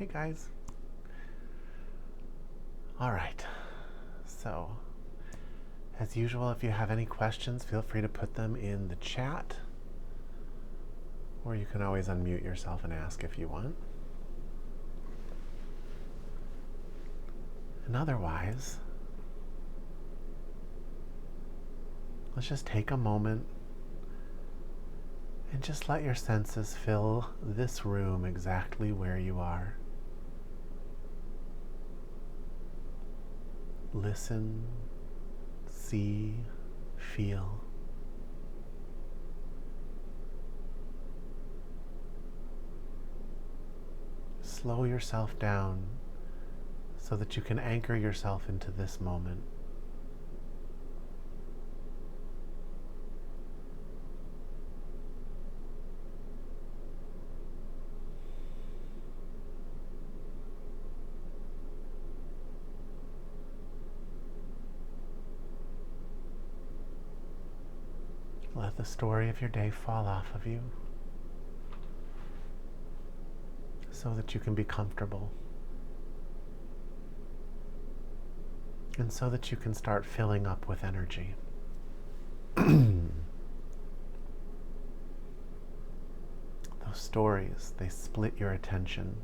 Hey guys. All right. So, as usual, if you have any questions, feel free to put them in the chat. Or you can always unmute yourself and ask if you want. And otherwise, let's just take a moment and just let your senses fill this room exactly where you are. Listen, see, feel. Slow yourself down so that you can anchor yourself into this moment. Let the story of your day fall off of you so that you can be comfortable. And so that you can start filling up with energy. Those stories, they split your attention.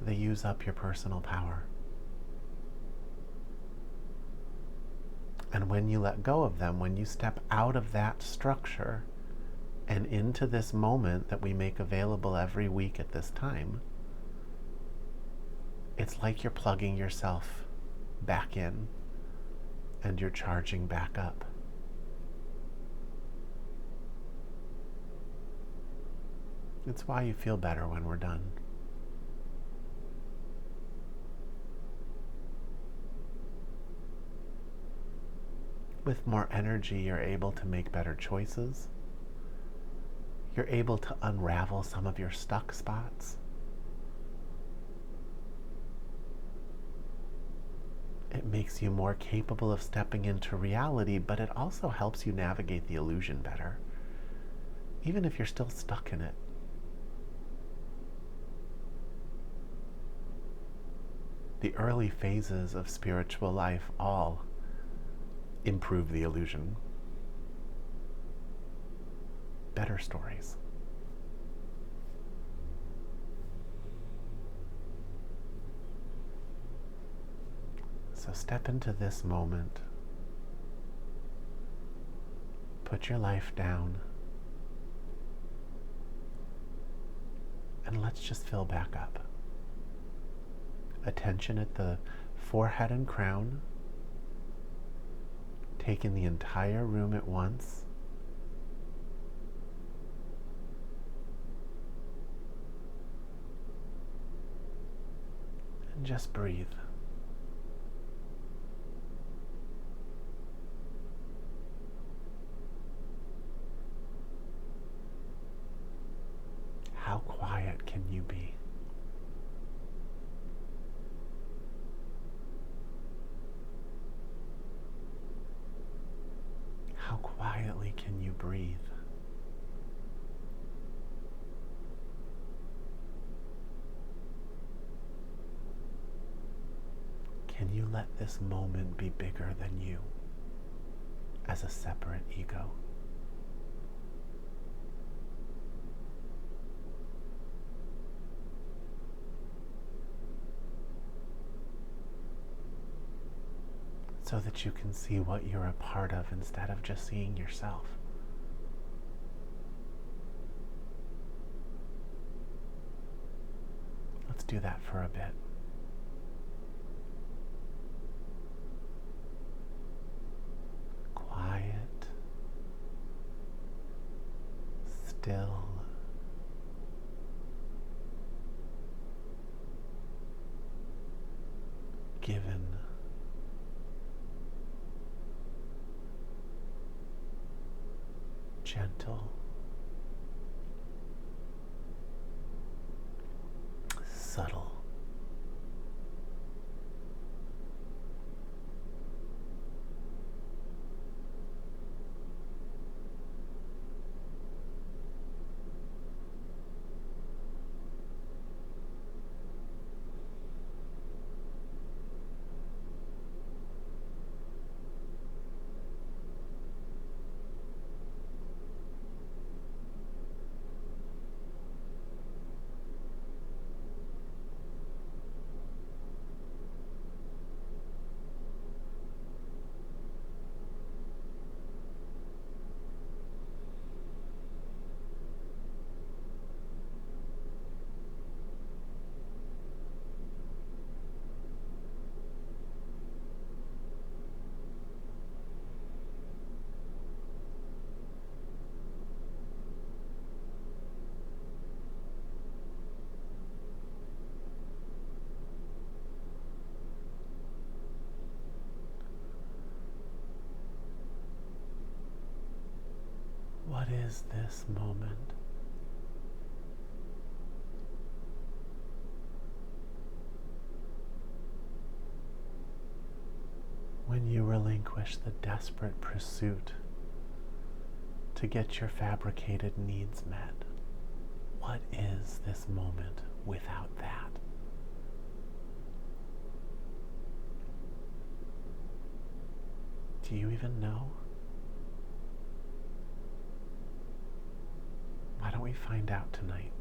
They use up your personal power. And when you let go of them, when you step out of that structure and into this moment that we make available every week at this time, it's like you're plugging yourself back in and you're charging back up. It's why you feel better when we're done. With more energy, you're able to make better choices. You're able to unravel some of your stuck spots. It makes you more capable of stepping into reality, but it also helps you navigate the illusion better, even if you're still stuck in it. The early phases of spiritual life all improve the illusion. Better stories. So step into this moment. Put your life down. And let's just fill back up. Attention at the forehead and crown. Take in the entire room at once. And just breathe. How quiet can you be? How quietly can you breathe? Can you let this moment be bigger than you as a separate ego? So that you can see what you're a part of instead of just seeing yourself. Let's do that for a bit. Quiet, still, given, gentle, subtle. What is this moment? When you relinquish the desperate pursuit to get your fabricated needs met, what is this moment without that? Do you even know? Why don't we find out tonight?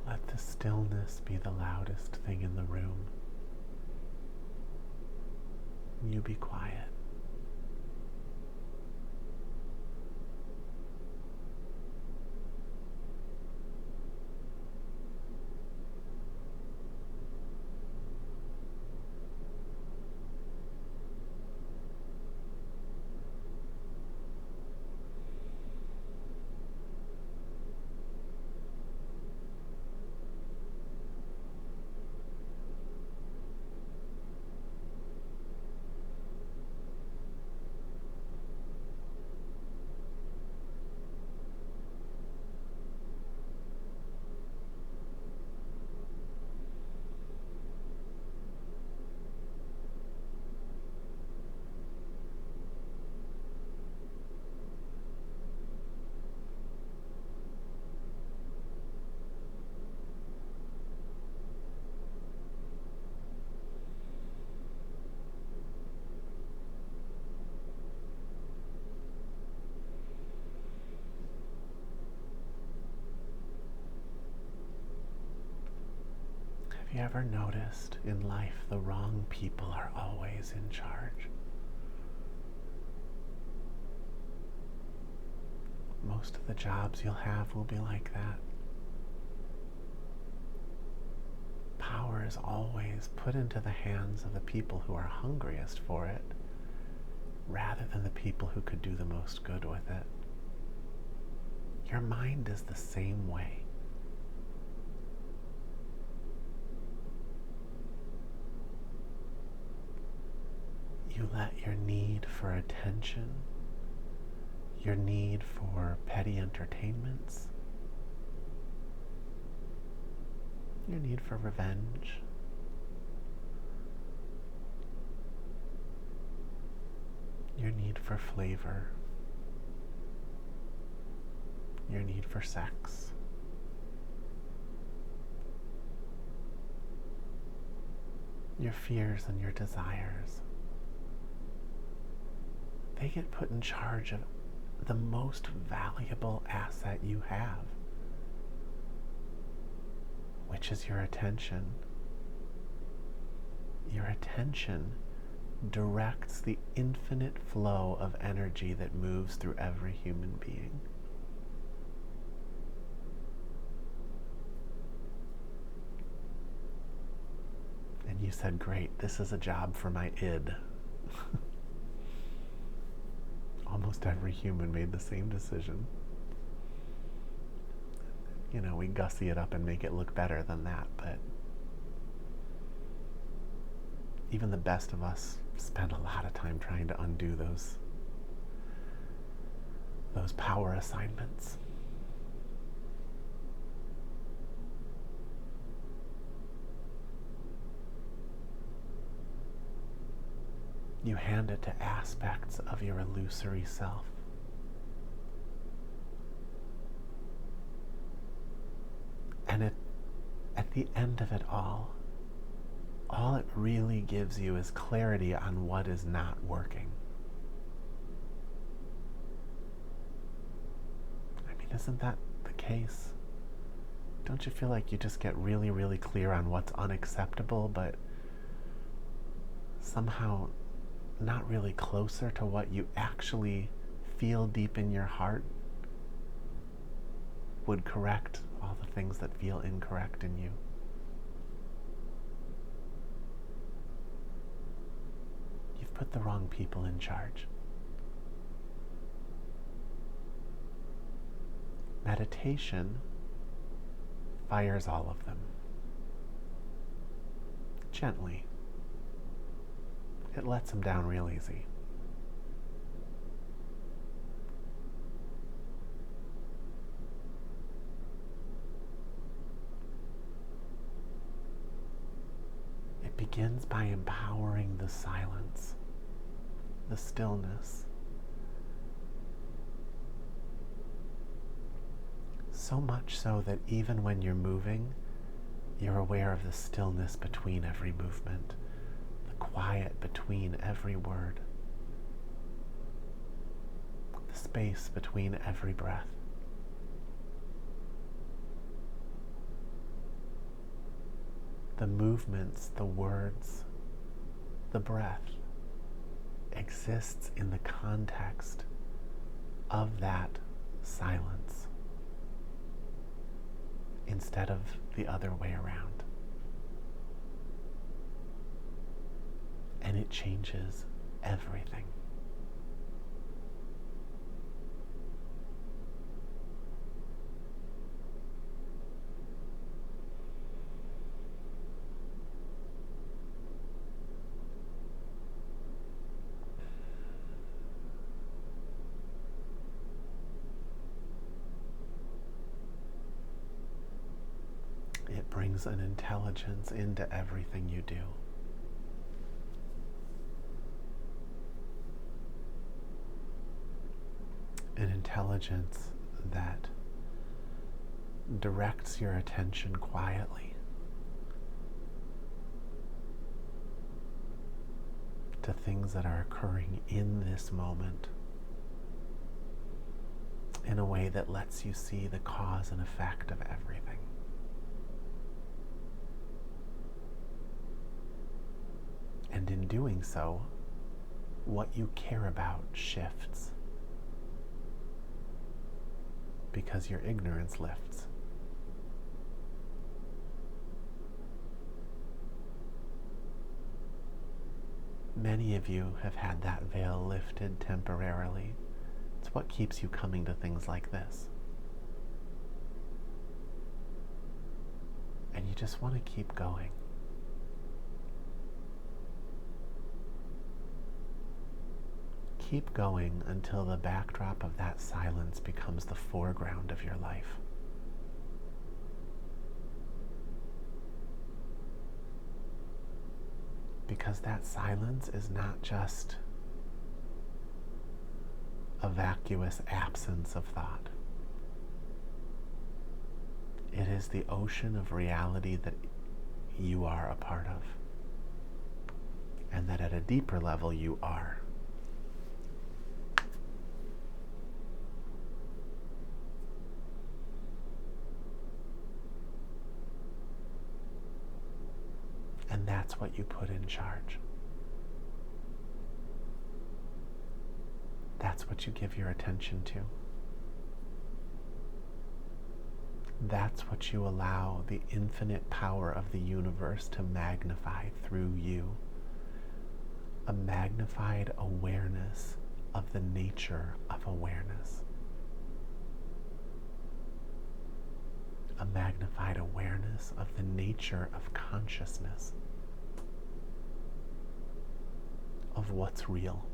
Let the stillness be the loudest thing in the room. You be quiet. Have you ever noticed in life the wrong people are always in charge? Most of the jobs you'll have will be like that. Power is always put into the hands of the people who are hungriest for it, rather than the people who could do the most good with it. Your mind is the same way. You let your need for attention, your need for petty entertainments, your need for revenge, your need for flavor, your need for sex, your fears and your desires. They get put in charge of the most valuable asset you have, which is your attention. Your attention directs the infinite flow of energy that moves through every human being. And you said, great, this is a job for my id. Almost every human made the same decision. You know, we gussy it up and make it look better than that, but even the best of us spend a lot of time trying to undo those power assignments. You hand it to aspects of your illusory self. And at the end of it all it really gives you is clarity on what is not working. I mean, isn't that the case? Don't you feel like you just get really, really clear on what's unacceptable, but somehow not really closer to what you actually feel deep in your heart would correct all the things that feel incorrect in you. You've put the wrong people in charge. Meditation fires all of them. Gently. It lets them down real easy. It begins by empowering the silence, the stillness. So much so that even when you're moving, you're aware of the stillness between every movement, the quiet between every word, the space between every breath. The movements, the words, the breath exists in the context of that silence instead of the other way around. And it changes everything. It brings an intelligence into everything you do. An intelligence that directs your attention quietly to things that are occurring in this moment in a way that lets you see the cause and effect of everything. And in doing so, what you care about shifts because your ignorance lifts. Many of you have had that veil lifted temporarily. It's what keeps you coming to things like this. And you just want to keep going. Keep going until the backdrop of that silence becomes the foreground of your life. Because that silence is not just a vacuous absence of thought. It is the ocean of reality that you are a part of, and that at a deeper level you are. And that's what you put in charge. That's what you give your attention to. That's what you allow the infinite power of the universe to magnify through you. A magnified awareness of the nature of awareness. A magnified awareness of the nature of consciousness. Of what's real.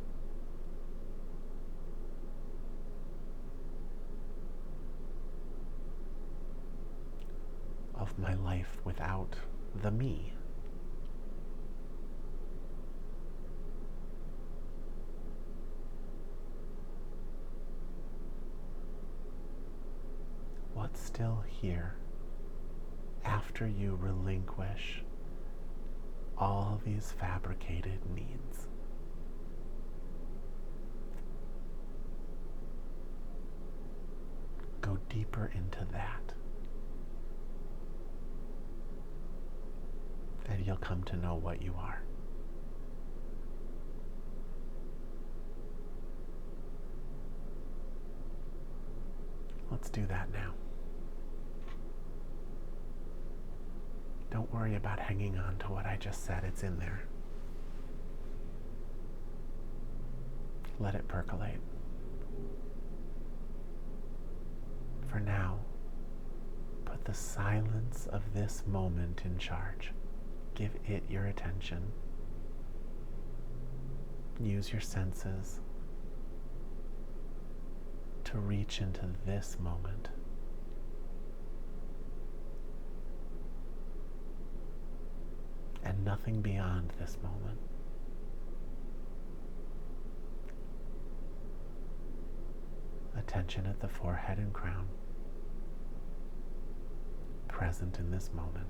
Of my life without the me. What's still here after you relinquish all these fabricated needs? Go deeper into that, and you'll come to know what you are. Let's do that now. Don't worry about hanging on to what I just said. It's in there. Let it percolate. For now, put the silence of this moment in charge. Give it your attention. Use your senses to reach into this moment. And nothing beyond this moment. Attention at the forehead and crown, present in this moment.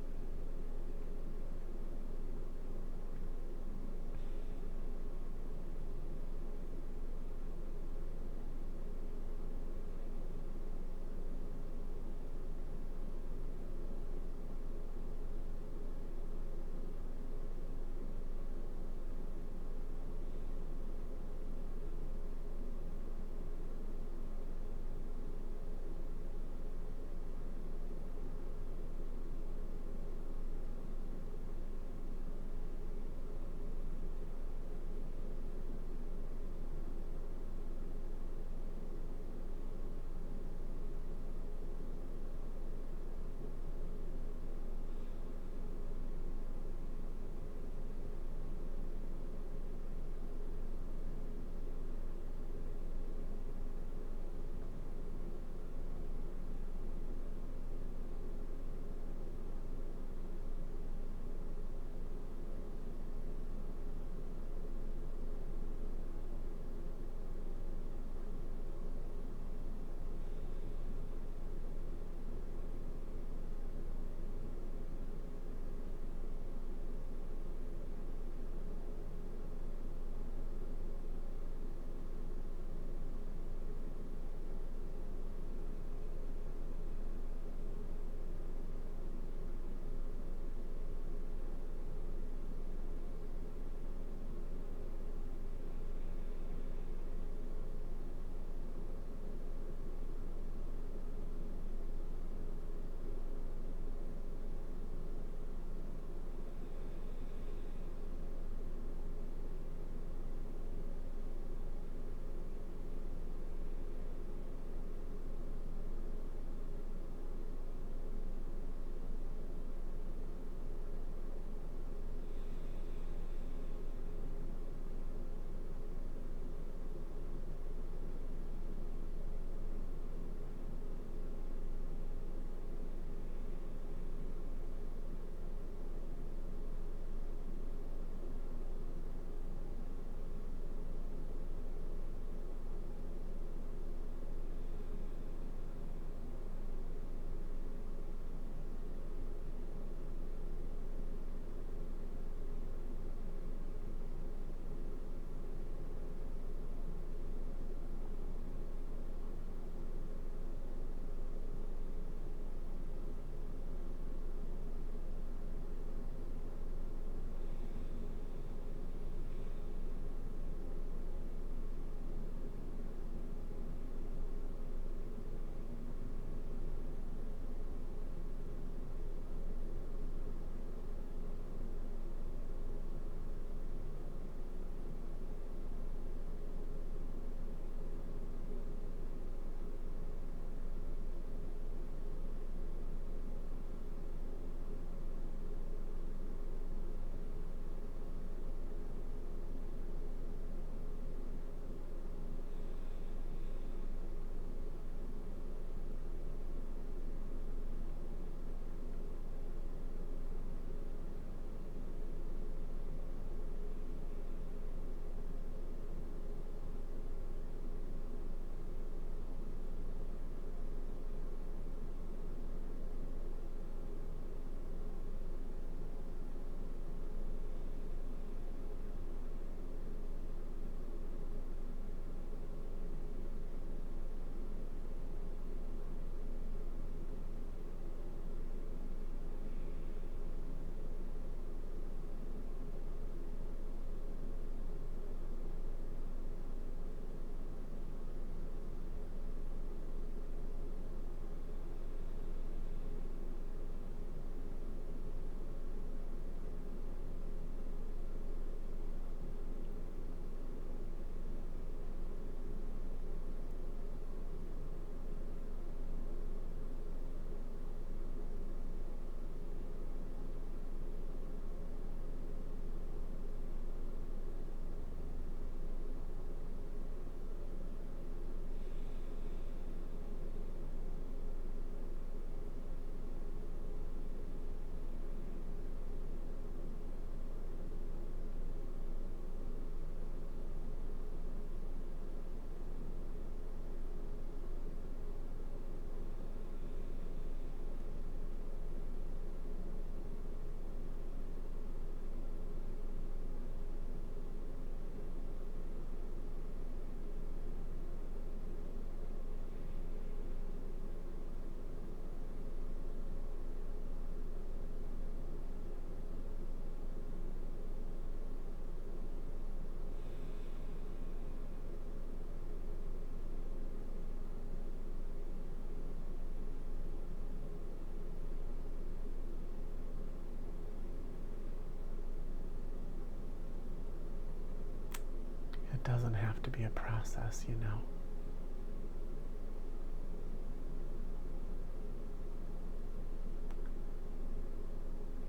doesn't have to be a process, you know.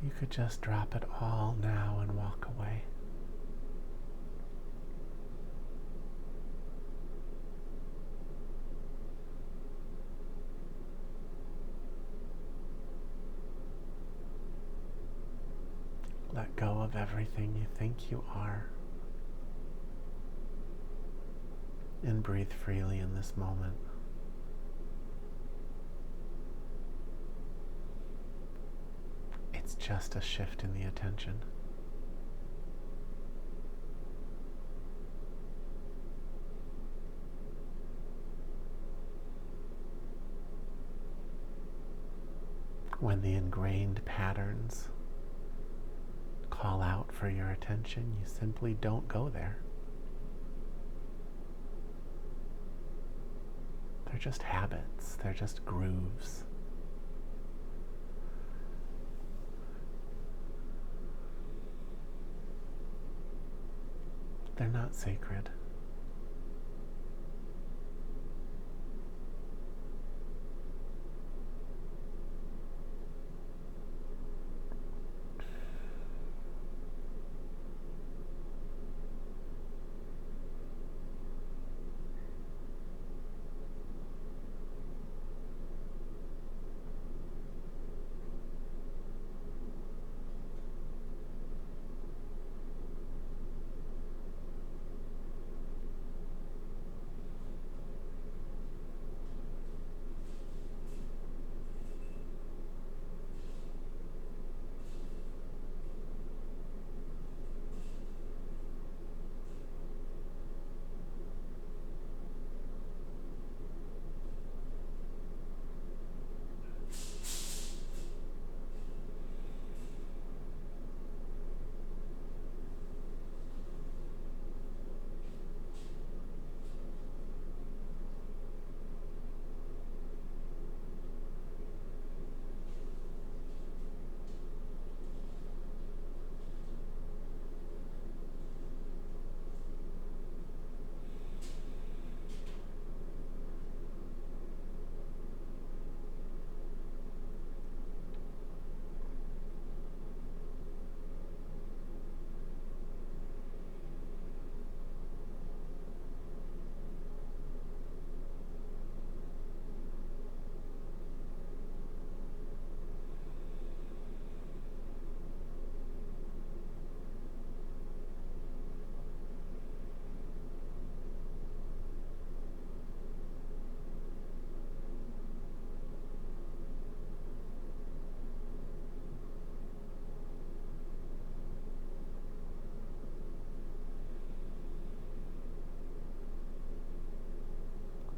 You could just drop it all now and walk away. Let go of everything you think you are. And breathe freely in this moment. It's just a shift in the attention. When the ingrained patterns call out for your attention, you simply don't go there. They're just habits, they're just grooves. They're not sacred.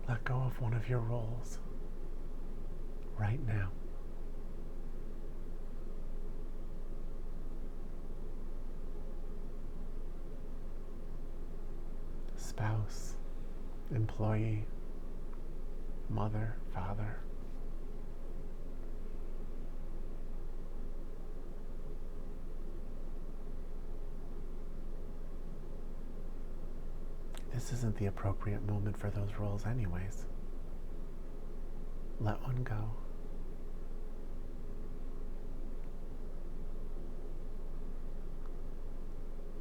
Let go of one of your roles right now. Spouse, employee, mother, father. This isn't the appropriate moment for those roles anyways. Let one go.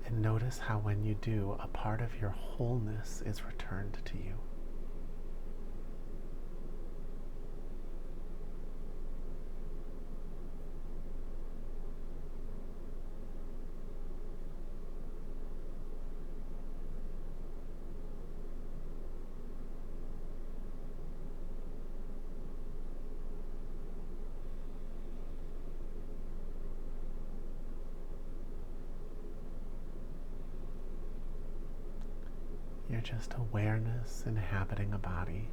And notice how when you do, a part of your wholeness is returned to you. You're just awareness inhabiting a body.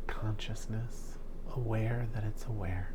Consciousness, aware that it's aware.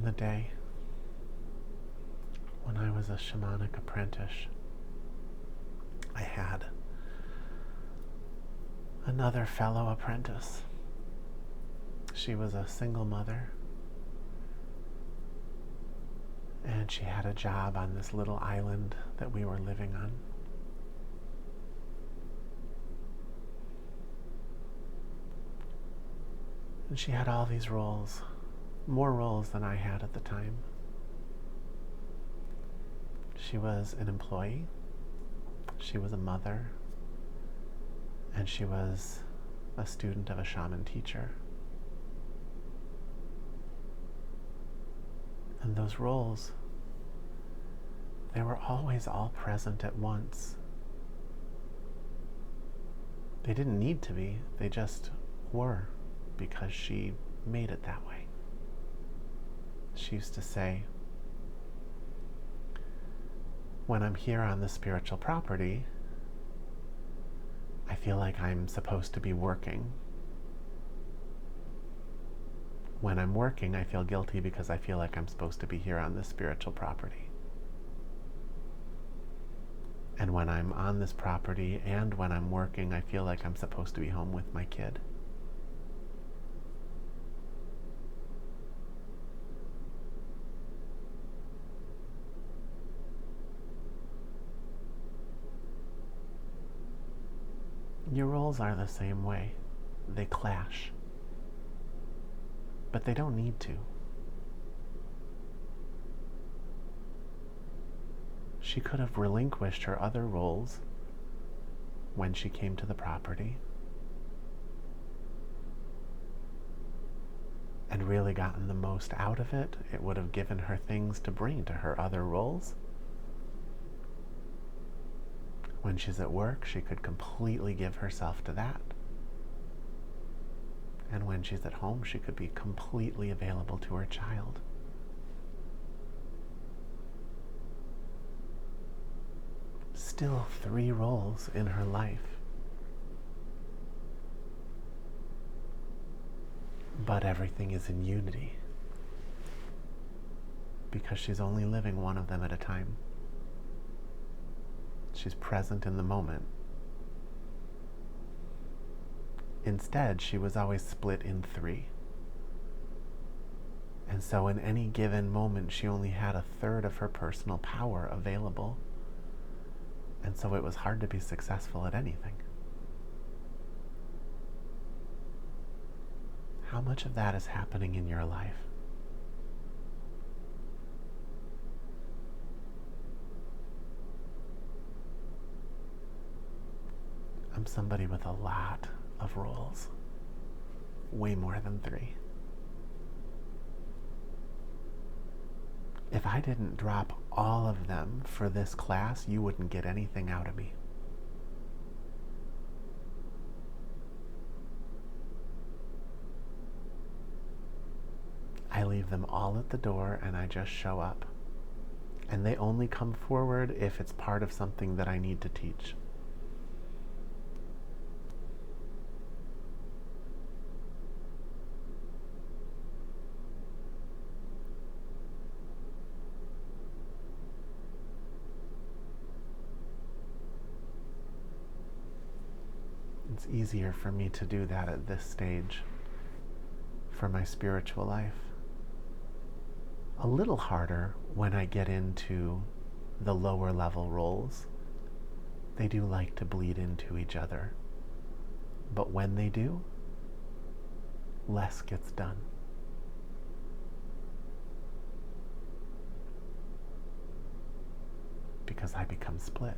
the day when I was a shamanic apprentice, I had another fellow apprentice. She was a single mother, and she had a job on this little island that we were living on. And she had all these roles, more roles than I had at the time. She was an employee, she was a mother, and she was a student of a shaman teacher. And those roles, they were always all present at once. They didn't need to be, they just were, because she made it that way. She used to say, when I'm here on the spiritual property, I feel like I'm supposed to be working. When I'm working, I feel guilty because I feel like I'm supposed to be here on this spiritual property. And when I'm on this property and when I'm working, I feel like I'm supposed to be home with my kid. Your roles are the same way. They clash. But they don't need to. She could have relinquished her other roles when she came to the property and really gotten the most out of it. It would have given her things to bring to her other roles. When she's at work, she could completely give herself to that. And when she's at home, she could be completely available to her child. Still 3 roles in her life. But everything is in unity because she's only living one of them at a time. She's present in the moment. Instead, she was always split in 3. And so in any given moment, she only had 1/3 of her personal power available. And so it was hard to be successful at anything. How much of that is happening in your life? I'm somebody with a lot of roles, way more than 3. If I didn't drop all of them for this class, you wouldn't get anything out of me. I leave them all at the door and I just show up. And they only come forward if it's part of something that I need to teach. It's easier for me to do that at this stage for my spiritual life. A little harder when I get into the lower level roles. They do like to bleed into each other. But when they do, less gets done. Because I become split.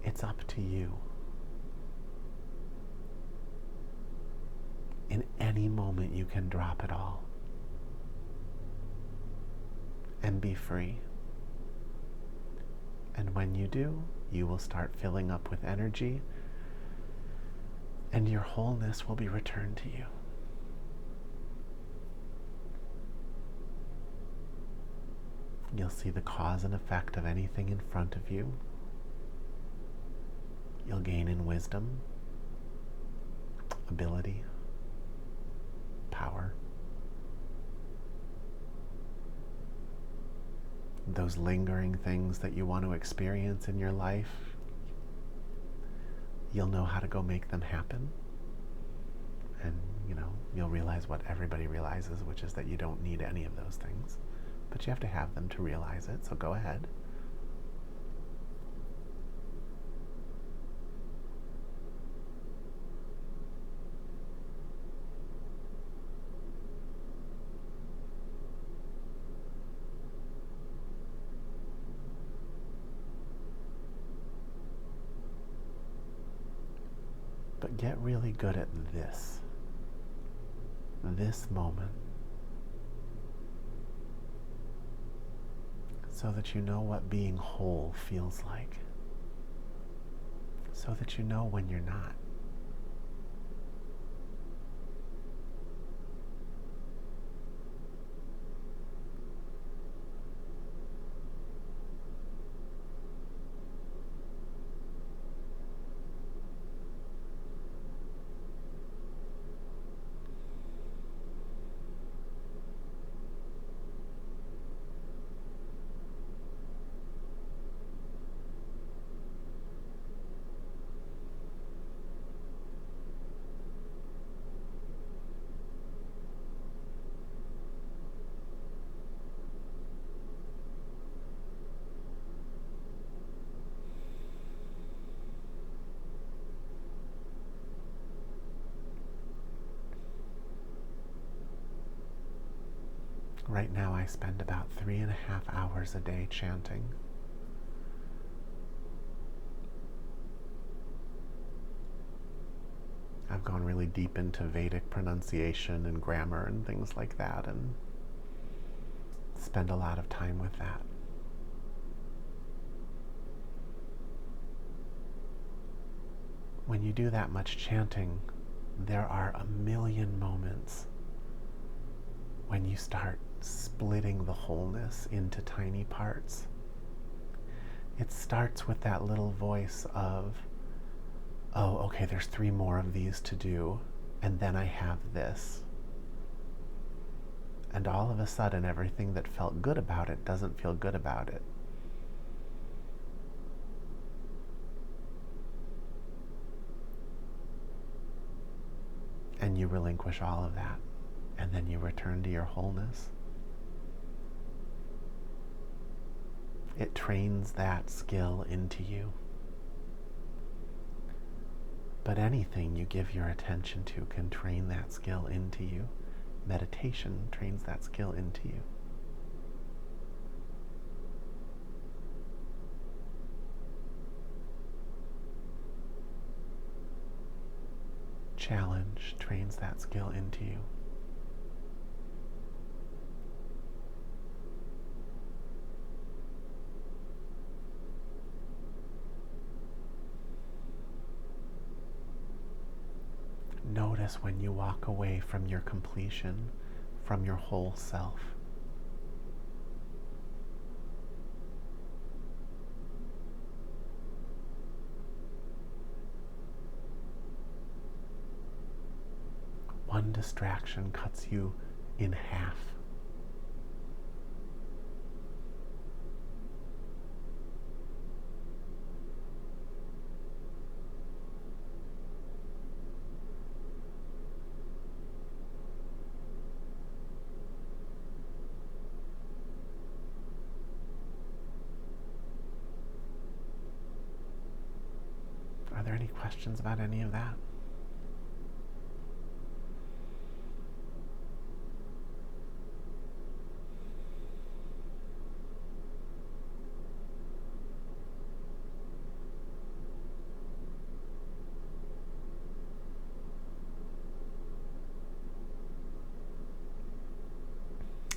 It's up to you. In any moment, you can drop it all and be free. And when you do, you will start filling up with energy, and your wholeness will be returned to you. You'll see the cause and effect of anything in front of you. You'll gain in wisdom, ability, power. Those lingering things that you want to experience in your life, you'll know how to go make them happen. And, you'll realize what everybody realizes, which is that you don't need any of those things. But you have to have them to realize it, so go ahead. But get really good at this moment, so that you know what being whole feels like, so that you know when you're not. Right now I spend about 3.5 hours a day chanting. I've gone really deep into Vedic pronunciation and grammar and things like that, and spend a lot of time with that. When you do that much chanting, there are a million moments when you start splitting the wholeness into tiny parts. It starts with that little voice of, oh, okay, there's 3 more of these to do, and then I have this. And all of a sudden, everything that felt good about it doesn't feel good about it. And you relinquish all of that, and then you return to your wholeness. It trains that skill into you. But anything you give your attention to can train that skill into you. Meditation trains that skill into you. Challenge trains that skill into you. Notice when you walk away from your completion, from your whole self. One distraction cuts you in half. Are there any questions about any of that?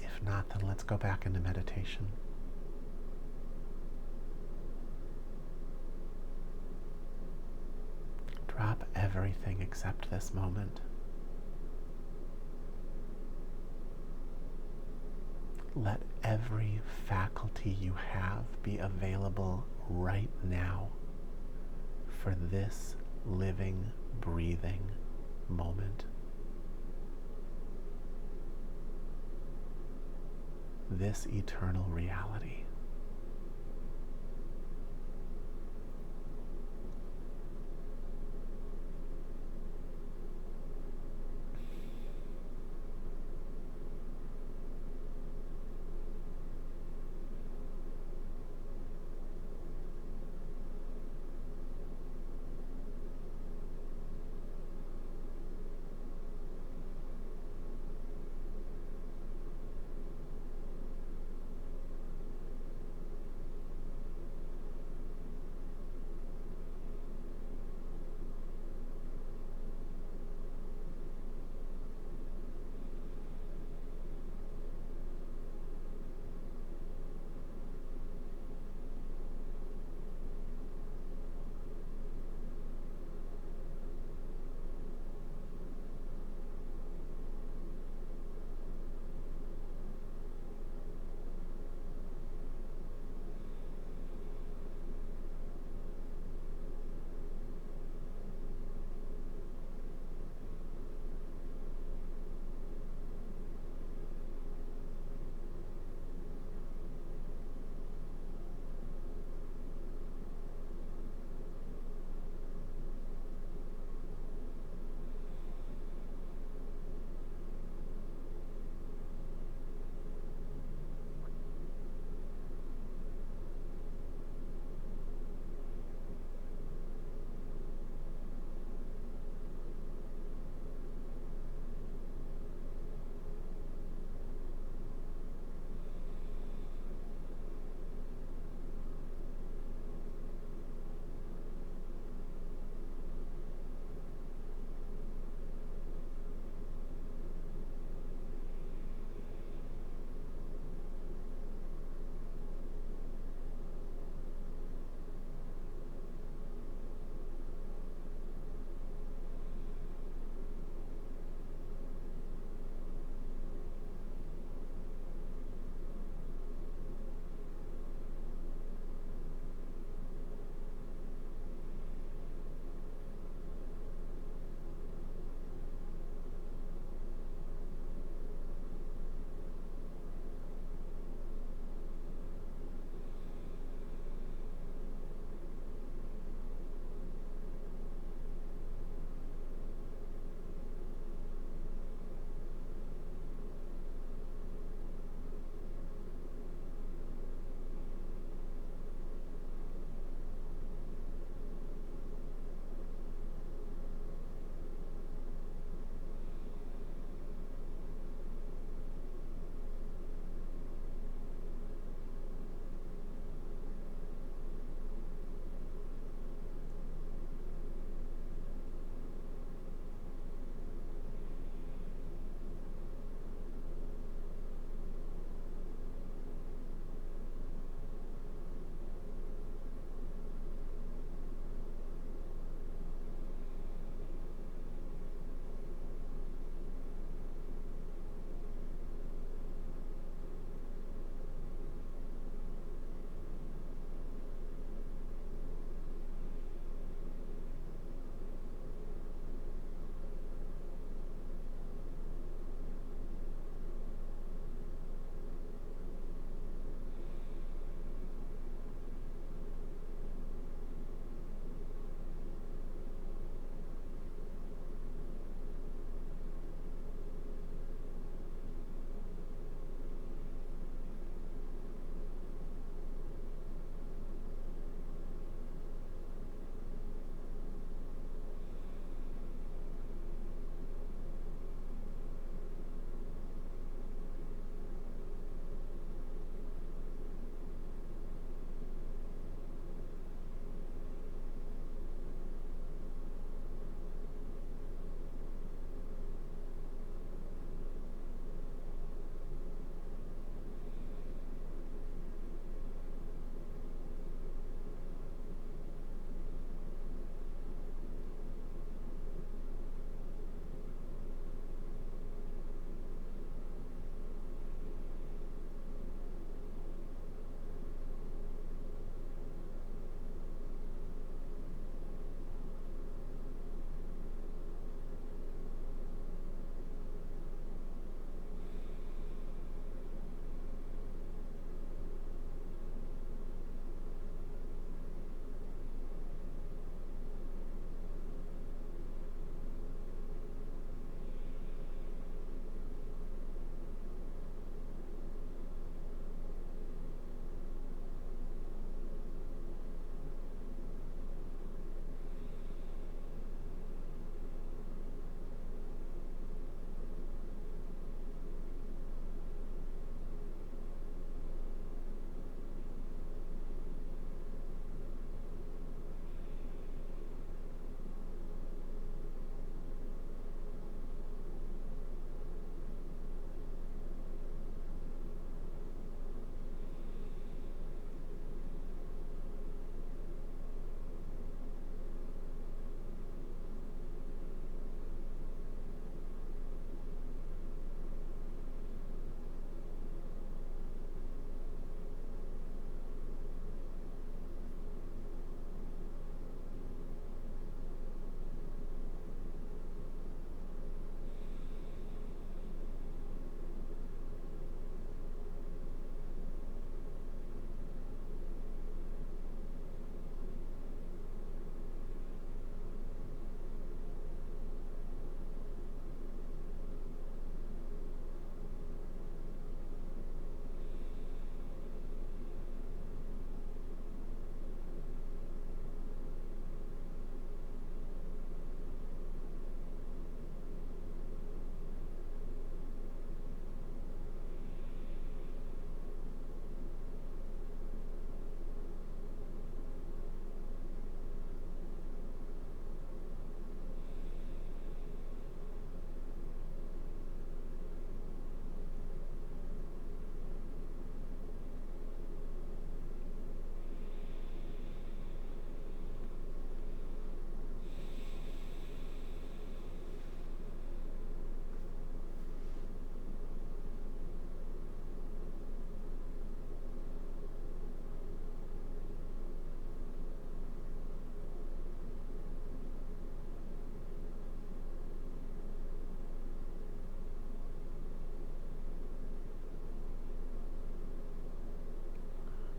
If not, then let's go back into meditation. Drop everything except this moment. Let every faculty you have be available right now for this living, breathing moment. This eternal reality.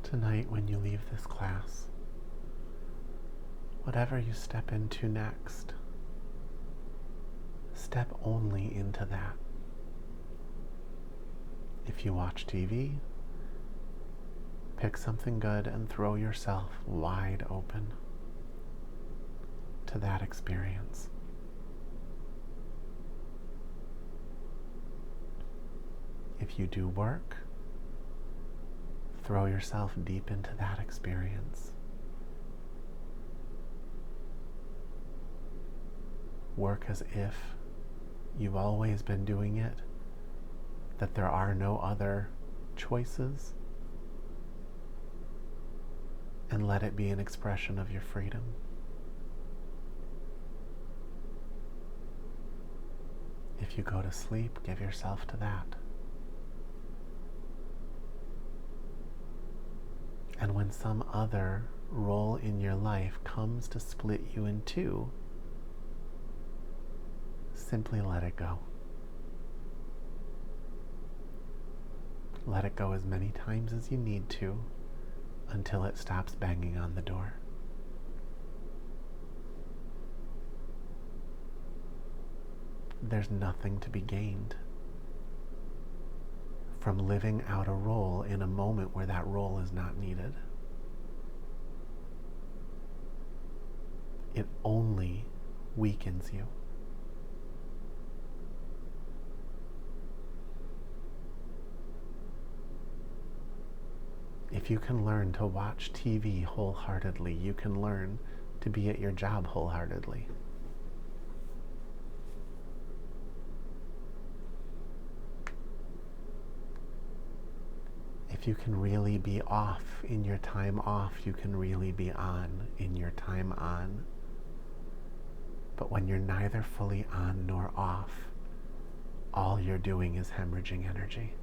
Tonight, when you leave this class, whatever you step into next, step only into that. If you watch TV, pick something good and throw yourself wide open to that experience. If you do work, throw yourself deep into that experience. Work as if you've always been doing it, that there are no other choices, and let it be an expression of your freedom. If you go to sleep, give yourself to that. And when some other role in your life comes to split you in two, simply let it go. Let it go as many times as you need to until it stops banging on the door. There's nothing to be gained from living out a role in a moment where that role is not needed. It only weakens you. If you can learn to watch TV wholeheartedly, you can learn to be at your job wholeheartedly. If you can really be off in your time off, you can really be on in your time on. But when you're neither fully on nor off, all you're doing is hemorrhaging energy.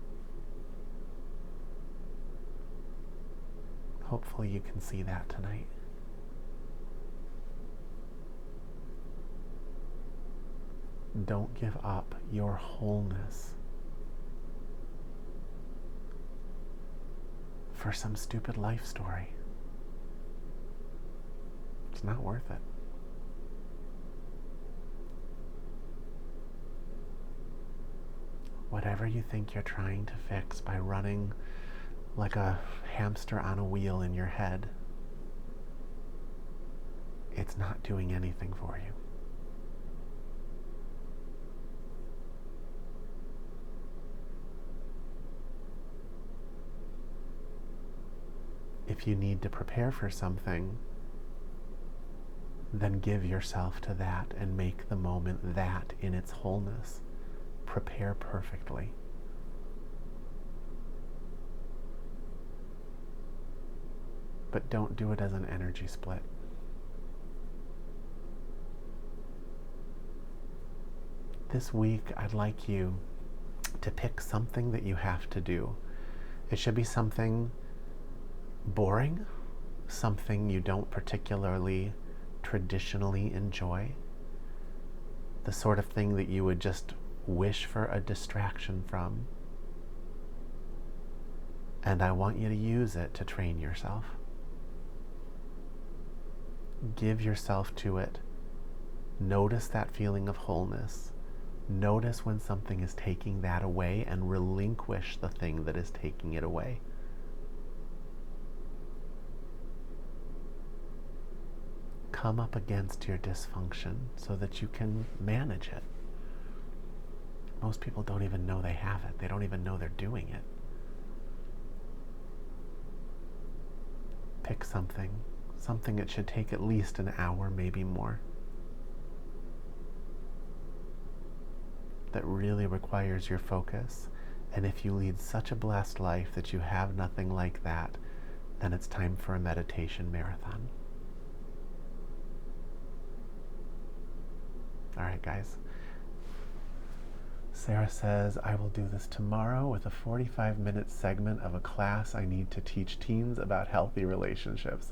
Hopefully you can see that tonight. Don't give up your wholeness for some stupid life story. It's not worth it. Whatever you think you're trying to fix by running like a hamster on a wheel in your head, it's not doing anything for you. If you need to prepare for something, then give yourself to that and make the moment that in its wholeness. Prepare perfectly. But don't do it as an energy split. This week, I'd like you to pick something that you have to do. It should be something boring, something you don't particularly traditionally enjoy, the sort of thing that you would just wish for a distraction from. And I want you to use it to train yourself. Give yourself to it. Notice that feeling of wholeness. Notice when something is taking that away and relinquish the thing that is taking it away. Come up against your dysfunction so that you can manage it. Most people don't even know they have it. They don't even know they're doing it. Pick something that should take at least an hour, maybe more, that really requires your focus. And if you lead such a blessed life that you have nothing like that, then it's time for a meditation marathon. All right, guys. Sarah says, I will do this tomorrow with a 45-minute segment of a class I need to teach teens about healthy relationships.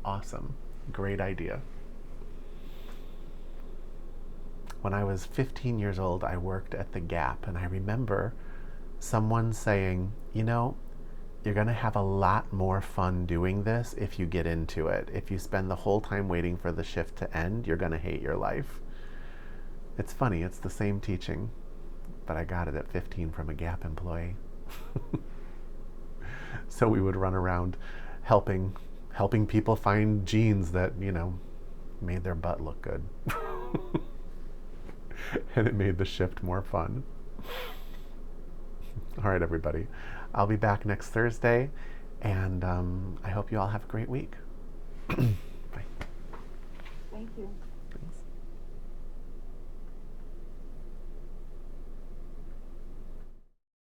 Awesome. Great idea. When I was 15 years old, I worked at the Gap, and I remember someone saying, you're going to have a lot more fun doing this if you get into it. If you spend the whole time waiting for the shift to end, you're going to hate your life. It's funny, it's the same teaching, but I got it at 15 from a Gap employee. So we would run around helping people find jeans that, you know, made their butt look good. And it made the shift more fun. All right, everybody. I'll be back next Thursday, and I hope you all have a great week. Bye. Thank you. Thanks.